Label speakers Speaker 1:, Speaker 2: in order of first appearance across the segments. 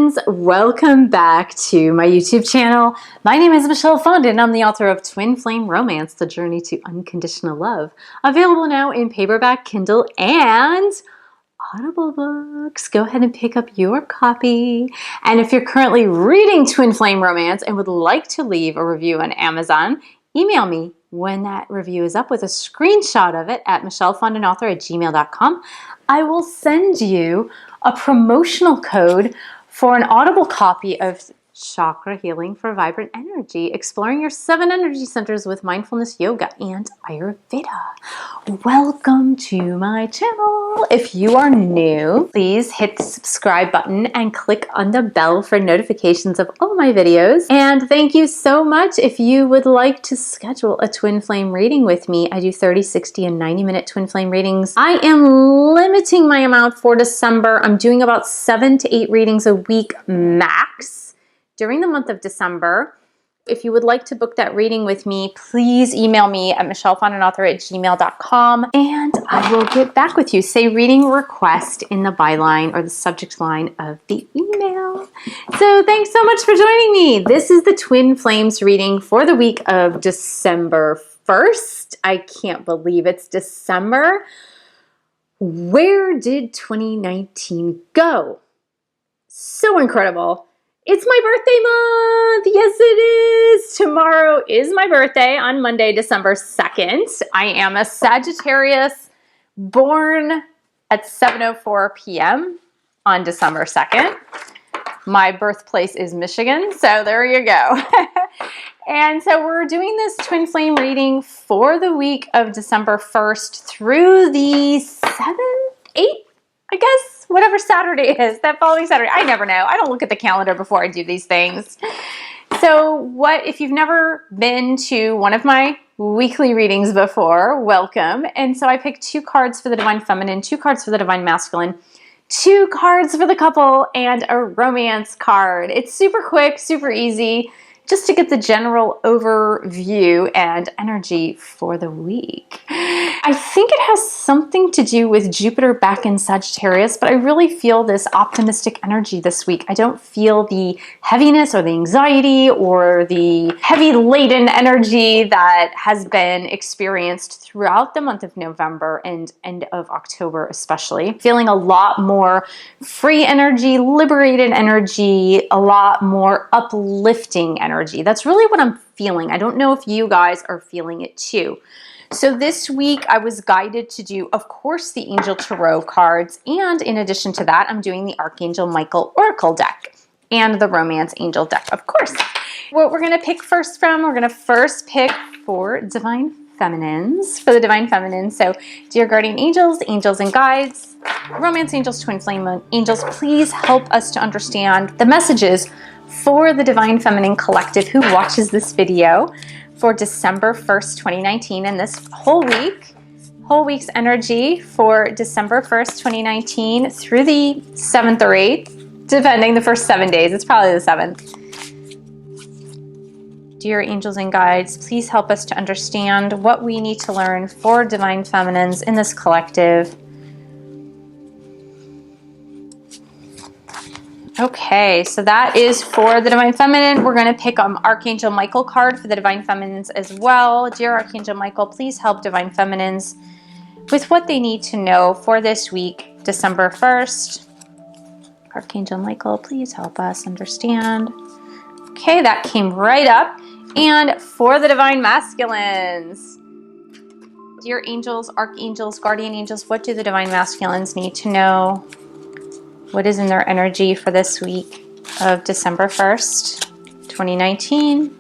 Speaker 1: friends, welcome back to my YouTube channel. My name is Michelle Fondin and I'm the author of Twin Flame Romance, The Journey to Unconditional Love. Available now in paperback, Kindle, and Audible books. Go ahead and pick up your copy. And if you're currently reading Twin Flame Romance and would like to leave a review on Amazon, email me when that review is up with a screenshot of it at michellefondinauthor@gmail.com. I will send you a promotional code for an Audible copy of Chakra Healing for Vibrant Energy, exploring your 7 energy centers with mindfulness, yoga, and Ayurveda. Welcome to my channel. If you are new, please hit the subscribe button and click on the bell for notifications of all my videos. And thank you so much. If you would like to schedule a twin flame reading with me, I do 30, 60, and 90-minute twin flame readings. I am limiting my amount for December. I'm doing about 7 to 8 readings a week max during the month of December. If you would like to book that reading with me, please email me at michellefondinauthor@gmail.com and I will get back with you. Say reading request in the byline or the subject line of the email. So thanks so much for joining me. This is the Twin Flames reading for the week of December 1st. I can't believe it's December. Where did 2019 go? So incredible. It's my birthday month. Yes, it is. Tomorrow is my birthday on Monday, December 2nd. I am a Sagittarius born at 7:04 p.m. on December 2nd. My birthplace is Michigan, so there you go. And so we're doing this twin flame reading for the week of December 1st through the 7th, 8th, I guess, whatever Saturday is, that following Saturday. I never know. I don't look at the calendar before I do these things. So if you've never been to one of my weekly readings before, welcome. And so I picked 2 cards for the Divine Feminine, 2 cards for the Divine Masculine, 2 cards for the couple, and a romance card. It's super quick, super easy, just to get the general overview and energy for the week. I think it has something to do with Jupiter back in Sagittarius, but I really feel this optimistic energy this week. I don't feel the heaviness or the anxiety or the heavy laden energy that has been experienced throughout the month of November and end of October especially. Feeling a lot more free energy, liberated energy, a lot more uplifting energy. That's really what I'm feeling. I don't know if you guys are feeling it too. So this week I was guided to do, of course, the Angel Tarot cards. And in addition to that, I'm doing the Archangel Michael Oracle deck and the Romance Angel deck, of course. What we're going to pick first from, we're going to first pick for Divine Feminines, for the Divine Feminine. So dear guardian angels, angels and guides, romance angels, twin flame angels, please help us to understand the messages for the Divine Feminine collective who watches this video for December 1st, 2019, and this whole week's energy for December 1st, 2019 through the 7th or 8th, depending the first 7 days. It's probably the 7th. Dear angels and guides, please help us to understand what we need to learn for Divine Feminines in this collective. Okay, so that is for the Divine Feminine. We're going to pick Archangel Michael card for the Divine Feminines as well. Dear Archangel Michael, please help Divine Feminines with what they need to know for this week, December 1st. Archangel Michael, please help us understand. Okay, that came right up. And for the Divine Masculines, dear angels, archangels, guardian angels, what do the Divine Masculines need to know? What is in their energy for this week of December 1st, 2019?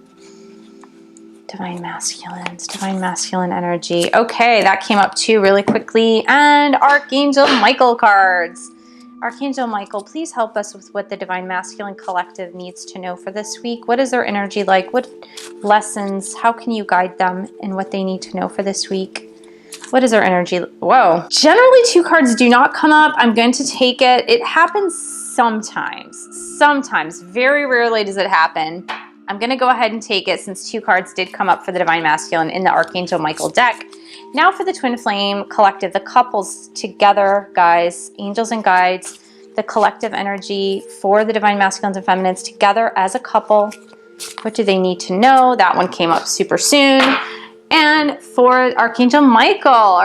Speaker 1: Divine Masculines, Divine Masculine energy. Okay, that came up too really quickly. And Archangel Michael cards. Archangel Michael, please help us with what the Divine Masculine collective needs to know for this week. What is their energy like? What lessons? How can you guide them in what they need to know for this week? What is our energy? Whoa. Generally, 2 cards do not come up. I'm going to take it. It happens sometimes. Sometimes. Very rarely does it happen. I'm going to go ahead and take it since 2 cards did come up for the Divine Masculine in the Archangel Michael deck. Now for the Twin Flame collective, the couples together, guys, angels and guides. the collective energy for the divine masculines and feminines together as a couple. What do they need to know? That one came up super soon. And for Archangel Michael,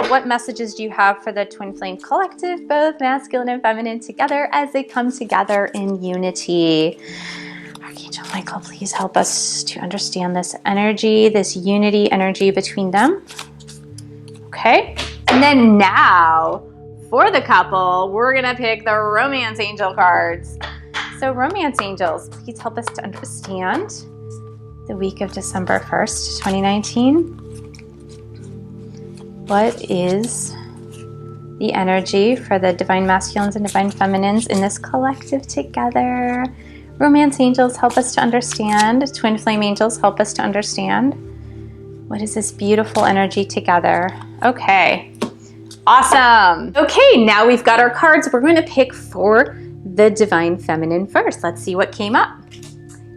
Speaker 1: what messages do you have for the Twin Flame Collective, both masculine and feminine together as they come together in unity? Archangel Michael, please help us to understand this energy, this unity energy between them. Okay. And then now, for the couple, we're going to pick the Romance Angel cards. So Romance Angels, please help us to understand the week of December 1st, 2019. What is the energy for the divine masculines and divine feminines in this collective together? Romance Angels, help us to understand. Twin Flame Angels, help us to understand. What is this beautiful energy together? Okay, awesome. Okay, now we've got our cards. We're going to pick for the divine feminine first. Let's see what came up.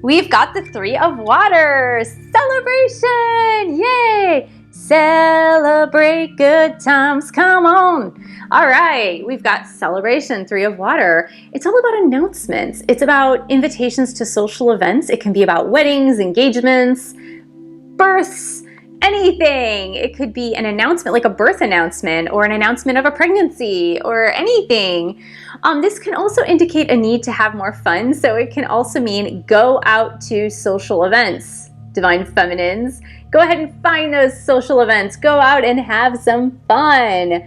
Speaker 1: We've got the Three of Waters. Celebration! Yay! Celebrate good times. Come on. All right. We've got celebration, Three of Water. It's all about announcements. It's about invitations to social events. It can be about weddings, engagements, births, anything. It could be an announcement, like a birth announcement or an announcement of a pregnancy or anything. This can also indicate a need to have more fun. So it can also mean go out to social events, divine feminines. Go ahead and find those social events. Go out and have some fun.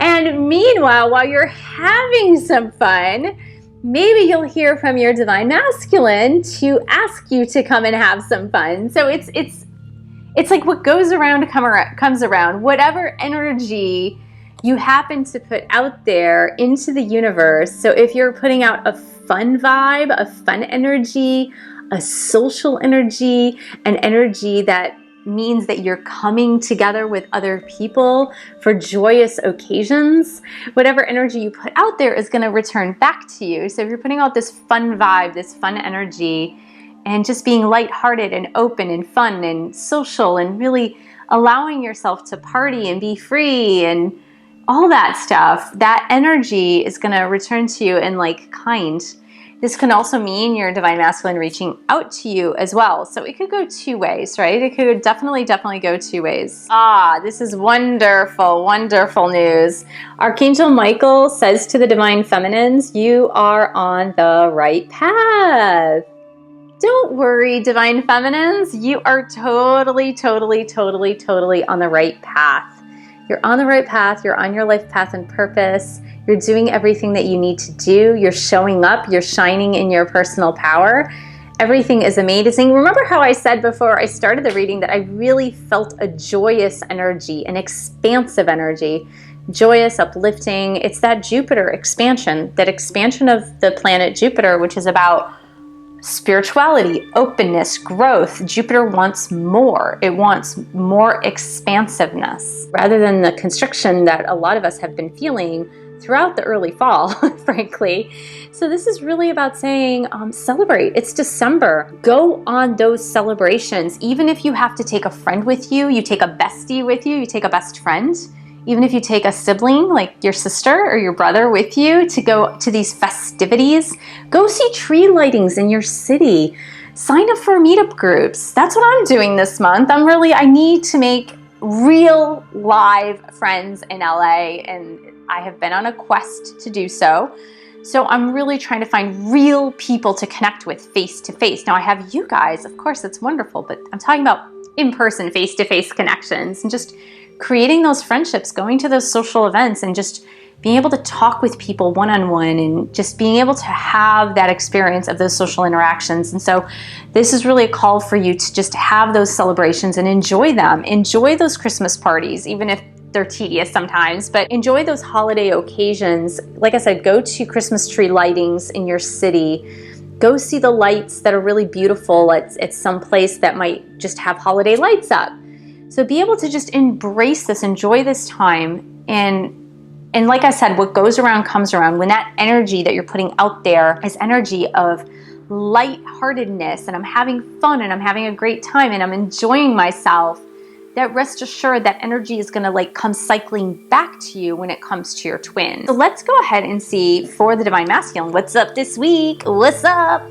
Speaker 1: And meanwhile, while you're having some fun, maybe you'll hear from your divine masculine to ask you to come and have some fun. So it's like what goes around comes around. Whatever energy you happen to put out there into the universe. So if you're putting out a fun vibe, a fun energy, a social energy, an energy that means that you're coming together with other people for joyous occasions, whatever energy you put out there is going to return back to you. So if you're putting out this fun vibe, this fun energy, and just being lighthearted and open and fun and social and really allowing yourself to party and be free and all that stuff, that energy is going to return to you in like kind. This can also mean your divine masculine reaching out to you as well. So it could go two ways, right? It could definitely go two ways. This is wonderful, wonderful news. Archangel Michael says to the divine feminines, you are on the right path. Don't worry, divine feminines. You are totally on the right path. You're on the right path. You're on your life path and purpose. You're doing everything that you need to do. You're showing up. You're shining in your personal power. Everything is amazing. Remember how I said before I started the reading that I really felt a joyous energy, an expansive energy, joyous, uplifting. It's that Jupiter expansion, that expansion of the planet Jupiter, which is about spirituality, openness, growth. Jupiter wants more. It wants more expansiveness rather than the constriction that a lot of us have been feeling throughout the early fall, frankly. So this is really about saying, celebrate. It's December. Go on those celebrations. Even if you have to take a friend with you, you take a bestie with you, you take a best friend. Even if you take a sibling, like your sister or your brother with you to go to these festivities, go see tree lightings in your city. Sign up for meetup groups. That's what I'm doing this month. I need to make real live friends in LA, and I have been on a quest to do so. So I'm really trying to find real people to connect with face to face. Now I have you guys, of course, it's wonderful, but I'm talking about in-person, face-to-face connections and just creating those friendships, going to those social events and just being able to talk with people one-on-one and just being able to have that experience of those social interactions. And so this is really a call for you to just have those celebrations and enjoy them. Enjoy those Christmas parties, even if they're tedious sometimes, but enjoy those holiday occasions. Like I said, go to Christmas tree lightings in your city. Go see the lights that are really beautiful at some place that might just have holiday lights up. So be able to just embrace this, enjoy this time. And like I said, what goes around comes around. When that energy that you're putting out there is energy of lightheartedness and I'm having fun and I'm having a great time and I'm enjoying myself, that rest assured that energy is going to like come cycling back to you when it comes to your twin. So let's go ahead and see for the Divine Masculine, what's up this week? What's up?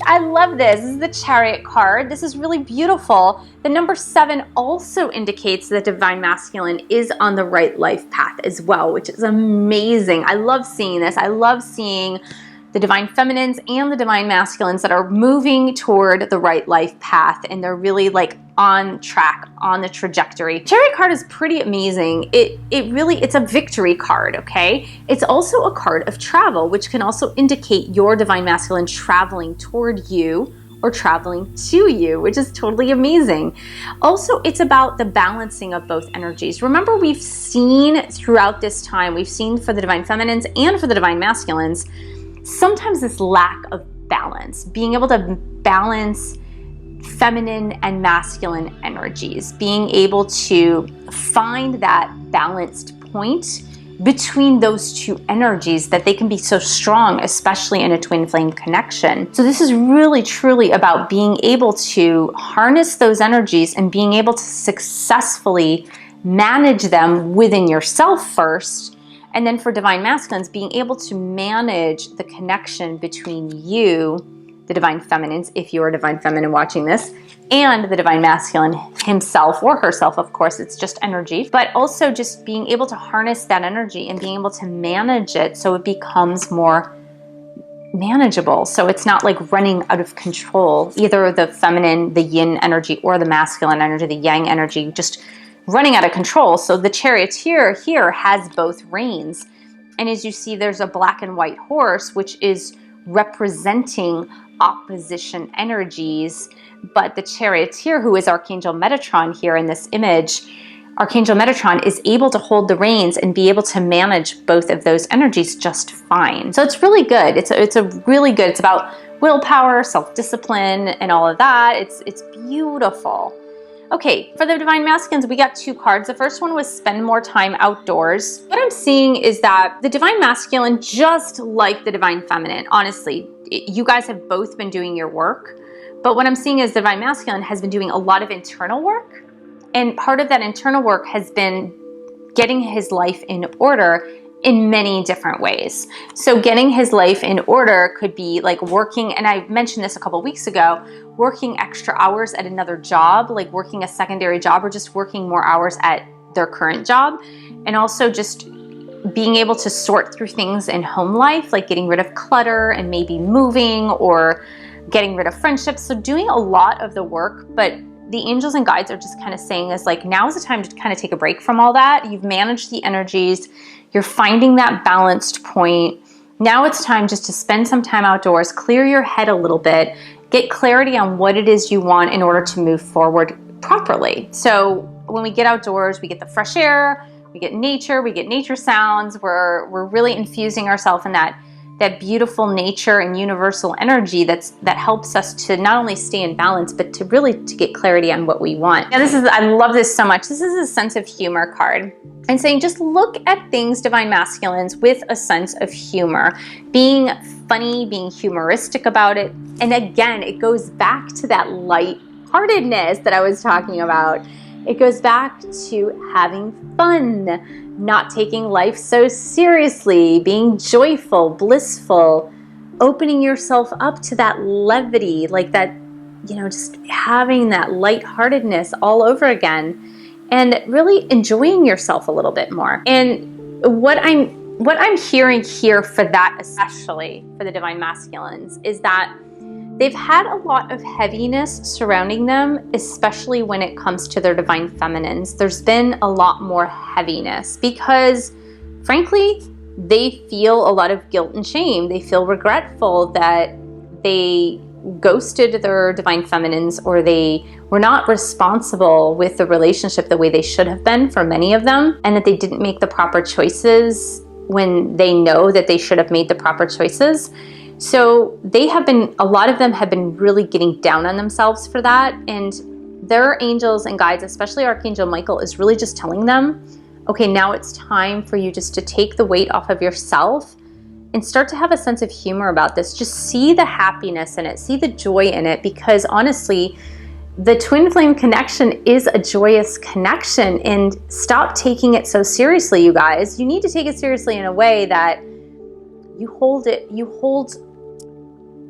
Speaker 1: I love this. This is the Chariot card. This is really beautiful. The number 7 also indicates that Divine Masculine is on the right life path as well, which is amazing. I love seeing this. I love seeing the Divine Feminines and the Divine Masculines that are moving toward the right life path, and they're really like on track, on the trajectory. Chariot card is pretty amazing. It's a victory card, okay? It's also a card of travel, which can also indicate your Divine Masculine traveling toward you or traveling to you, which is totally amazing. Also, it's about the balancing of both energies. Remember, we've seen throughout this time, we've seen for the Divine Feminines and for the Divine Masculines, sometimes this lack of balance, being able to balance feminine and masculine energies, being able to find that balanced point between those two energies that they can be so strong, especially in a twin flame connection. So this is really truly about being able to harness those energies and being able to successfully manage them within yourself first. And then for Divine Masculines, being able to manage the connection between you, the Divine Feminines, if you're a Divine Feminine watching this, and the Divine Masculine himself or herself, of course, it's just energy, but also just being able to harness that energy and being able to manage it so it becomes more manageable. So it's not like running out of control, either the feminine, the yin energy, or the masculine energy, the yang energy, just running out of control. So the Charioteer here has both reins. And as you see, there's a black and white horse, which is representing opposition energies. But the Charioteer, who is Archangel Metatron here in this image, Archangel Metatron is able to hold the reins and be able to manage both of those energies just fine. So it's really good. It's a really good. It's about willpower, self-discipline, and all of that. It's beautiful. Okay, for the Divine Masculines, we got 2 cards. The first one was spend more time outdoors. What I'm seeing is that the Divine Masculine, just like the Divine Feminine, honestly, you guys have both been doing your work. But what I'm seeing is the Divine Masculine has been doing a lot of internal work. And part of that internal work has been getting his life in order in many different ways. So getting his life in order could be like working, and I mentioned this a couple weeks ago, working extra hours at another job, like working a secondary job, or just working more hours at their current job. And also just being able to sort through things in home life, like getting rid of clutter and maybe moving or getting rid of friendships. So doing a lot of the work, but the angels and guides are just kind of saying is like, now is the time to kind of take a break from all that. You've managed the energies. You're finding that balanced point. Now it's time just to spend some time outdoors, clear your head a little bit, get clarity on what it is you want in order to move forward properly. So when we get outdoors, we get the fresh air, we get nature sounds. We're really infusing ourselves in that beautiful nature and universal energy that helps us to not only stay in balance, but to really to get clarity on what we want. Now I love this so much. This is a sense of humor card. And saying just look at things, Divine Masculines, with a sense of humor. Being funny, being humoristic about it. And again, it goes back to that lightheartedness that I was talking about. It goes back to having fun, not taking life so seriously, being joyful, blissful, opening yourself up to that levity, like that, just having that lightheartedness all over again, and really enjoying yourself a little bit more. And what I'm hearing here for that, especially for the Divine Masculines, is that they've had a lot of heaviness surrounding them, especially when it comes to their Divine Feminines. There's been a lot more heaviness because, frankly, they feel a lot of guilt and shame. They feel regretful that they ghosted their Divine Feminines, or they were not responsible with the relationship the way they should have been for many of them, and that they didn't make the proper choices when they know that they should have made the proper choices. So a lot of them have been really getting down on themselves for that. And their angels and guides, especially Archangel Michael, is really just telling them, okay, now it's time for you just to take the weight off of yourself and start to have a sense of humor about this. Just see the happiness in it, see the joy in it, because honestly, the twin flame connection is a joyous connection, and stop taking it so seriously, you guys. You need to take it seriously in a way that you hold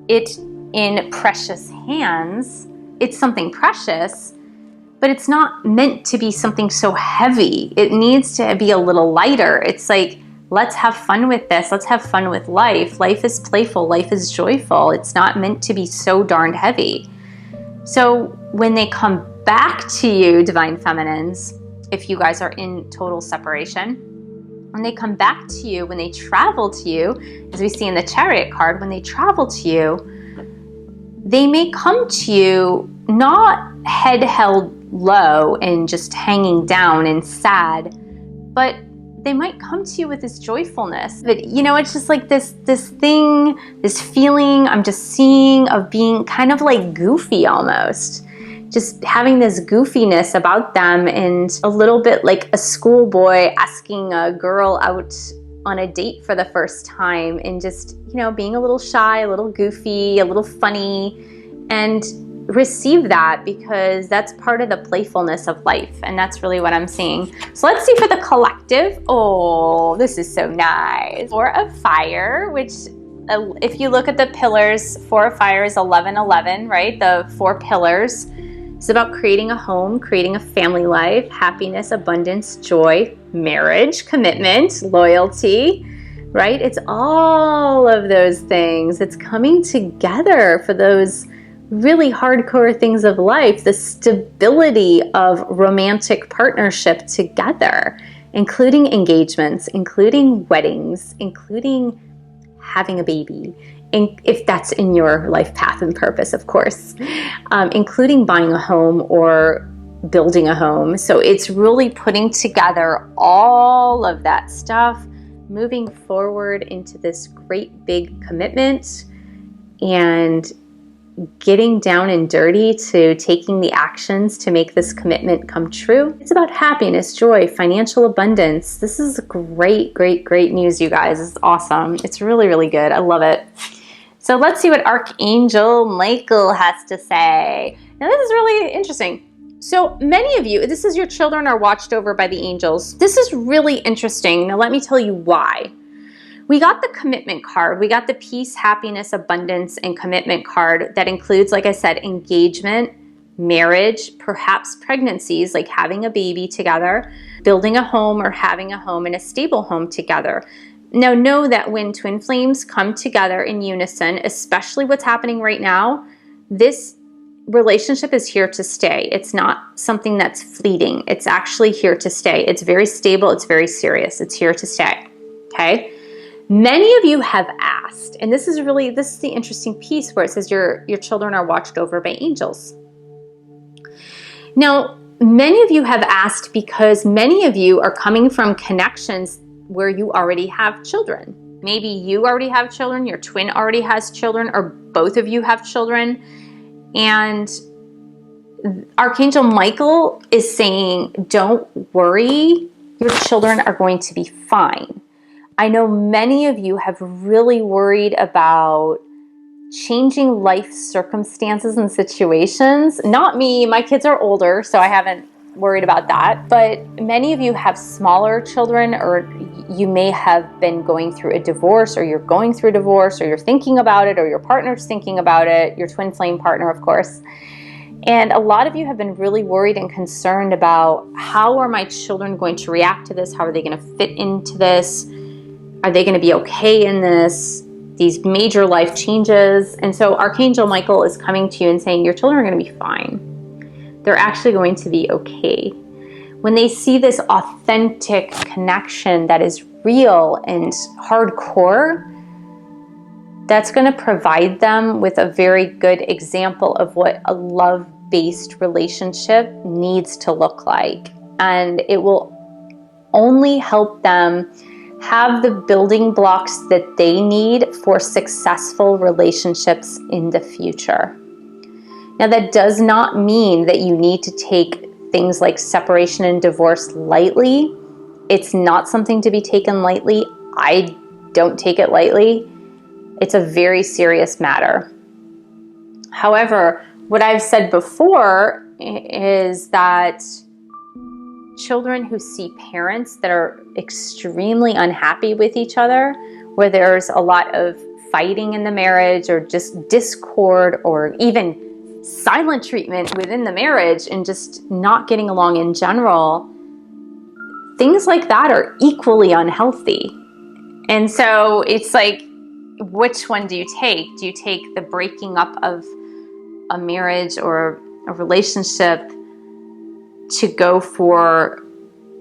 Speaker 1: it in precious hands. It's something precious, but it's not meant to be something so heavy. It needs to be a little lighter. It's like, let's have fun with this. Let's have fun with life. Life is playful. Life is joyful. It's not meant to be so darned heavy. So when they come back to you, Divine Feminines, if you guys are in total separation, when they come back to you, when they travel to you, as we see in the Chariot card, when they travel to you, they may come to you not head held low and just hanging down and sad, but they might come to you with this joyfulness. But it's just like this thing, this feeling I'm just seeing of being kind of like goofy almost. Just having this goofiness about them, and a little bit like a schoolboy asking a girl out on a date for the first time, and just, being a little shy, a little goofy, a little funny, and receive that, because that's part of the playfulness of life, and that's really what I'm seeing. So let's see for the collective. Oh, this is so nice. Four of Fire, which if you look at the pillars, Four of Fire is 11-11, right? The four pillars. It's about creating a home, creating a family life, happiness, abundance, joy, marriage, commitment, loyalty, right? It's all of those things. It's coming together for those really hardcore things of life, the stability of romantic partnership together, including engagements, including weddings, including having a baby, if that's in your life path and purpose, of course, including buying a home or building a home. So it's really putting together all of that stuff, moving forward into this great big commitment, and getting down and dirty to taking the actions to make this commitment come true. It's about happiness, joy, financial abundance. This is great, great, great news, you guys. It's awesome. It's really, really good. I love it. So let's see what Archangel Michael has to say. Now, this is really interesting. So many of you, this is your children are watched over by the angels. This is really interesting. Now, let me tell you why. We got the commitment card. We got the peace, happiness, abundance, and commitment card that includes, like I said, engagement, marriage, perhaps pregnancies, like having a baby together, building a home or having a home and a stable home together. Now, know that when twin flames come together in unison, especially what's happening right now, this relationship is here to stay. It's not something that's fleeting. It's actually here to stay. It's very stable. It's very serious. It's here to stay. Okay? Many of you have asked, and this is the interesting piece where it says your children are watched over by angels. Now, many of you have asked because many of you are coming from connections where you already have children. Maybe you already have children, your twin already has children, or both of you have children. And Archangel Michael is saying, don't worry, your children are going to be fine. I know many of you have really worried about changing life circumstances and situations. Not me, my kids are older, so I haven't worried about that. But many of you have smaller children, or you may have been going through a divorce, or you're going through a divorce, or you're thinking about it, or your partner's thinking about it, your twin flame partner, of course. And a lot of you have been really worried and concerned about, how are my children going to react to this? How are they going to fit into this? Are they going to be okay in this? These major life changes. And so Archangel Michael is coming to you and saying, your children are going to be fine. They're actually going to be okay. When they see this authentic connection that is real and hardcore, that's going to provide them with a very good example of what a love-based relationship needs to look like. And it will only help them have the building blocks that they need for successful relationships in the future. Now, that does not mean that you need to take things like separation and divorce lightly. It's not something to be taken lightly. I don't take it lightly. It's a very serious matter. However, what I've said before is that children who see parents that are extremely unhappy with each other, where there's a lot of fighting in the marriage or just discord or even silent treatment within the marriage and just not getting along in general, things like that are equally unhealthy. And so it's like, which one do you take? Do you take the breaking up of a marriage or a relationship to go for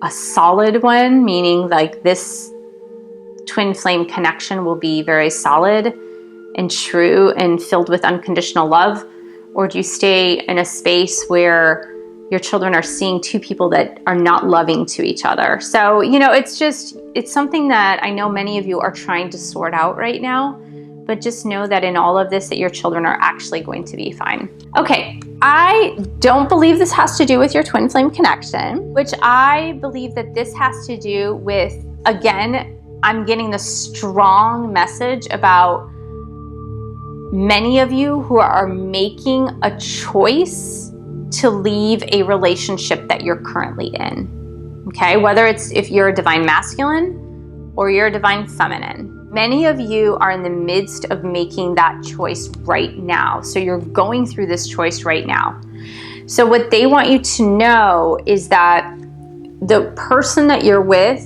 Speaker 1: a solid one, meaning like this twin flame connection will be very solid and true and filled with unconditional love? Or do you stay in a space where your children are seeing two people that are not loving to each other? So, you know, it's something that I know many of you are trying to sort out right now, but just know that in all of this, that your children are actually going to be fine. Okay, I don't believe this has to do with your twin flame connection, which I believe that this has to do with, again, I'm getting the strong message about many of you who are making a choice to leave a relationship that you're currently in. Okay, whether it's if you're a divine masculine or you're a divine feminine. Many of you are in the midst of making that choice right now. So you're going through this choice right now. So what they want you to know is that the person that you're with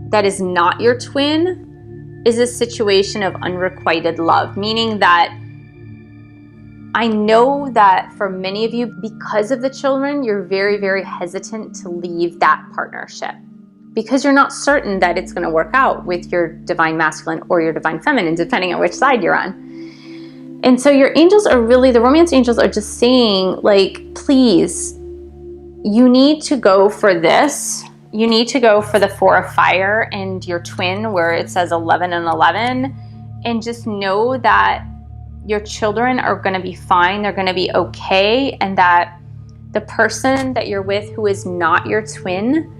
Speaker 1: that is not your twin is a situation of unrequited love, meaning that I know that for many of you, because of the children, you're very, very hesitant to leave that partnership because you're not certain that it's going to work out with your divine masculine or your divine feminine, depending on which side you're on. And so your angels are really, the romance angels are just saying, like, please, you need to go for this. You need to go for the 4 of fire and your twin, where it says 11 and 11, and just know that your children are going to be fine. They're going to be okay. And that the person that you're with who is not your twin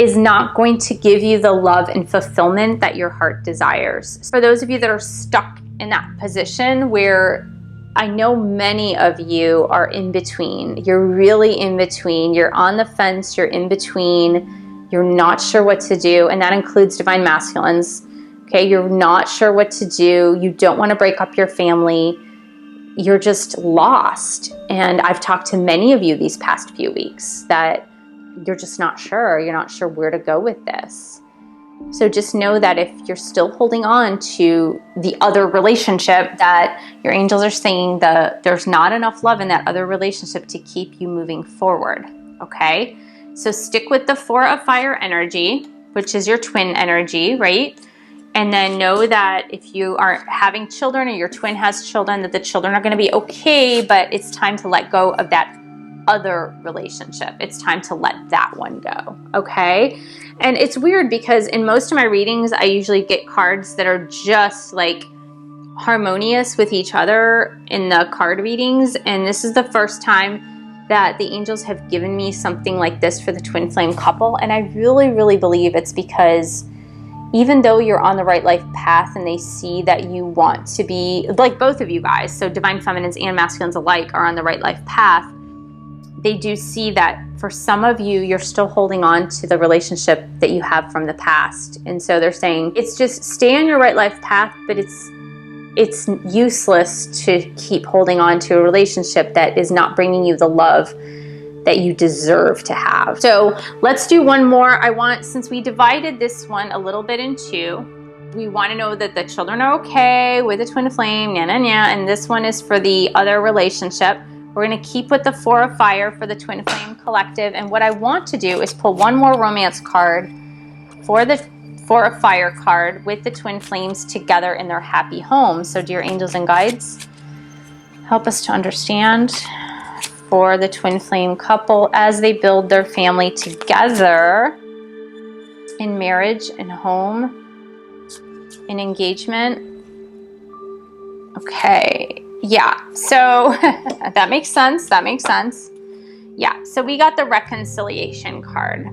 Speaker 1: is not going to give you the love and fulfillment that your heart desires. For those of you that are stuck in that position where I know many of you are in between, you're really in between, you're on the fence, you're in between, you're not sure what to do, and that includes divine masculines. Okay, you're not sure what to do, you don't want to break up your family, you're just lost. And I've talked to many of you these past few weeks that you're just not sure. You're not sure where to go with this. So just know that if you're still holding on to the other relationship, that your angels are saying that there's not enough love in that other relationship to keep you moving forward. Okay? So stick with the 4 of fire energy, which is your twin energy, right? And then know that if you are having children or your twin has children, that the children are going to be okay, but it's time to let go of that other relationship. It's time to let that one go, okay? And it's weird because in most of my readings, I usually get cards that are just like harmonious with each other in the card readings. And this is the first time that the angels have given me something like this for the twin flame couple. And I really, really believe it's because even though you're on the right life path and they see that you want to be, like both of you guys, so divine feminines and masculines alike are on the right life path, they do see that for some of you, you're still holding on to the relationship that you have from the past. And so they're saying, it's just stay on your right life path, but it's useless to keep holding on to a relationship that is not bringing you the love that you deserve to have. So let's do one more. Since we divided this one a little bit in two, we want to know that the children are okay with the twin flame, and this one is for the other relationship. We're going to keep with the 4 of fire for the twin flame collective. And what I want to do is pull one more romance card for the 4 of fire card with the twin flames together in their happy home. So dear angels and guides, help us to understand for the twin flame couple as they build their family together in marriage and home, in engagement. Okay. Yeah, so that makes sense. Yeah, so we got the reconciliation card.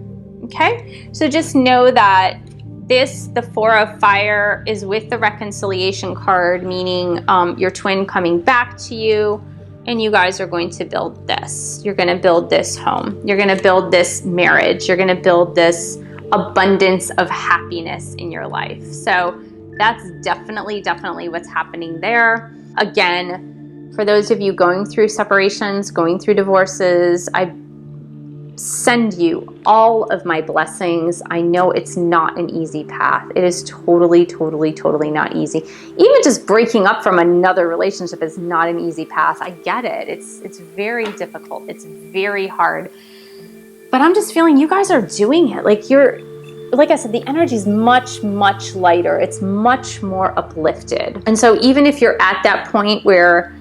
Speaker 1: Okay, so just know that the 4 of fire is with the reconciliation card, meaning your twin coming back to you, and you guys are going to build this. You're going to build this home. You're going to build this marriage. You're going to build this abundance of happiness in your life. So that's definitely what's happening there. Again, for those of you going through separations, going through divorces, I send you all of my blessings. I know it's not an easy path. It is totally not easy. Even just breaking up from another relationship is not an easy path. I get it. It's very difficult. It's very hard. But I'm just feeling you guys are doing it. Like I said, the energy is much lighter. It's much more uplifted. And so even if you're at that point where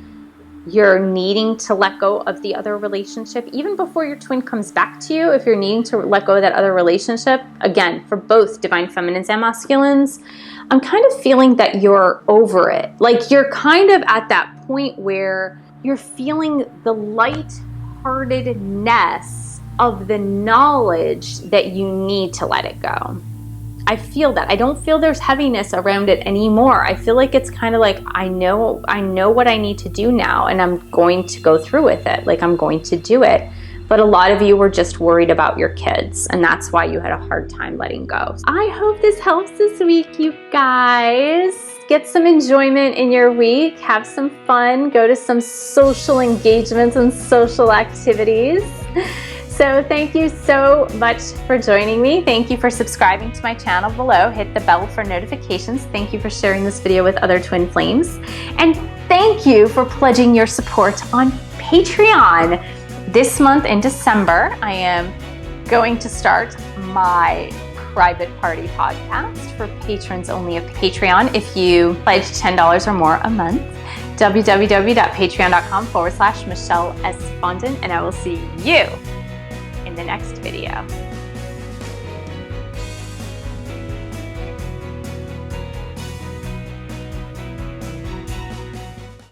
Speaker 1: you're needing to let go of the other relationship, even before your twin comes back to you, if you're needing to let go of that other relationship, again, for both divine feminines and masculines, I'm kind of feeling that you're over it. Like you're kind of at that point where you're feeling the light-heartedness of the knowledge that you need to let it go. I feel that. I don't feel there's heaviness around it anymore. I feel like it's kind of like, I know what I need to do now, and I'm going to go through with it. Like I'm going to do it. But a lot of you were just worried about your kids, and that's why you had a hard time letting go. I hope this helps this week, you guys. Get some enjoyment in your week. Have some fun. Go to some social engagements and social activities. So thank you so much for joining me. Thank you for subscribing to my channel below. Hit the bell for notifications. Thank you for sharing this video with other twin flames. And thank you for pledging your support on Patreon. This month in December, I am going to start my private party podcast for patrons only of Patreon. If you pledge $10 or more a month, www.patreon.com/Michelle S. Fondin, and I will see you in the next video.